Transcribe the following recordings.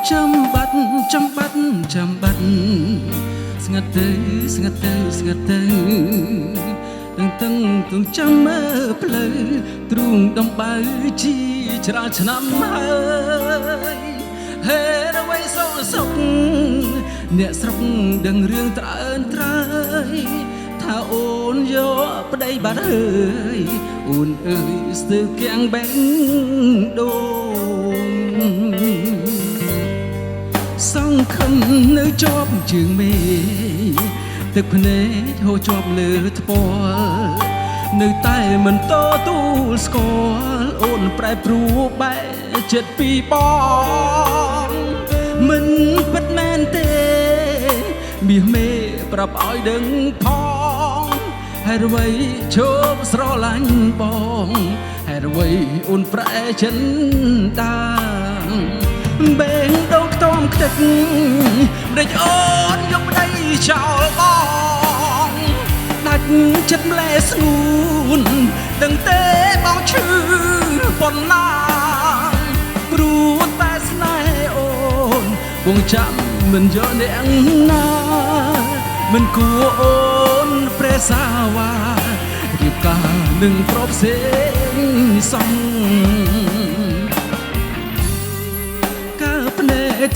ចាំបាត់ស្ងាត់ទៅទាំងចាំមើលផ្លូវទ្រូងដំបៅជាច្រើនឆ្នាំហើយហេរអ្វីសោកសោកអ្នកស្រុកដឹងរឿងត្រើនត្រើយថាអូនយកប្តីបាត់ហើយអូនអើយស្ទើរគៀងបែងដូងសង្ឃឹមនៅជាប់ជើងមេទឹកភ្នែកហូរជាប់លើថ្ពាល់នៅតែមិនទទួលស្គាល់អូនប្រែប្រួលបែកចិត្តពីបងមិនពិតមែនទេមាសមេប្រាប់ឲ្យដឹងផងហេតុអ្វីជប់ស្រឡាញ់បងហេតុអ្វីអូនប្រែចិនតាបេងដូងខ្ទមខ្ទេចម្ដេចអូនយកប្តីចោលបងដាច់ចិត្តម្លែស្ងួនដឹងទេបងឈឺប៉ុណ្ណាព្រោះតែស្នេហ៍អូនបងចាំមិនយកអ្នកណាមិនគួរអូនប្រេសាវ៉ារៀបការនឹងប្រុសផ្សេងសង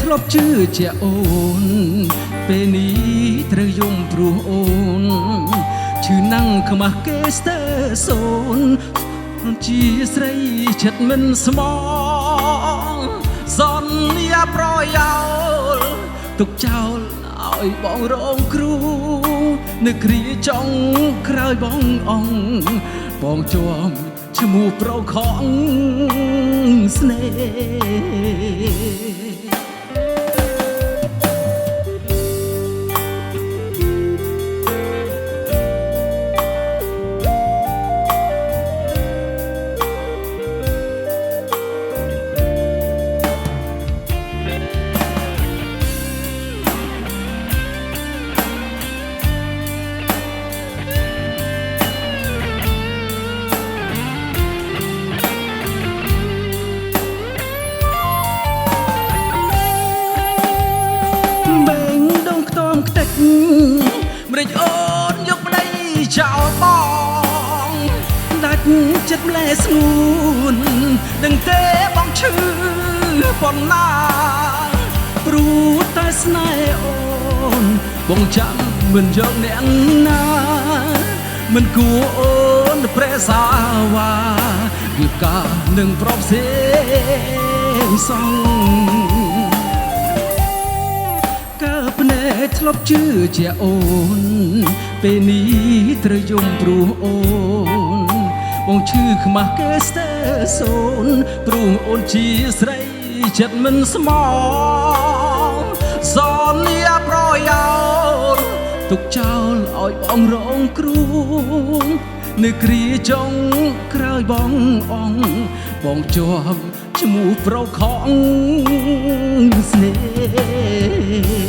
ធ្លាប់ជឿជាអូនពេលនេះត្រូវយំព្រោះអូនឈឺណាំងខ្មាស់គេស្ទើរសូនជាស្រីចិត្តមិនស្មងសន្យាប្រយោលទុកចោលឲ្យបងរងគ្រូនៅគ្រាចុងក្រោយបងបងជាប់ឈ្មោះប្រខំស្នេហ៍ម្ដេចអូនយកប្តីចោលបងដាច់ចិត្តម្លែស្ងួនដឹងទេបងឈឺប៉ុណ្ណាព្រោះតែស្នេហ៍អូនបងចាំមិនយកអ្នកណាមិនគួរអូនប្រេសាវ៉ារៀបការនឹងប្រុសផ្សេងសងធ្លាប់ជឿជាអូនពេលនេះត្រូវយំព្រោះអូនបងឈឺខ្មាស់គេស្ទើរសូនព្រោះអូនជាស្រីចិត្តមិនស្មងសន្យាប្រយោលទុកចោលឲ្យបងរងគ្រូនៅគ្រាចុងក្រោយបងជាប់ឈ្មោះប្រខំស្នេហ៍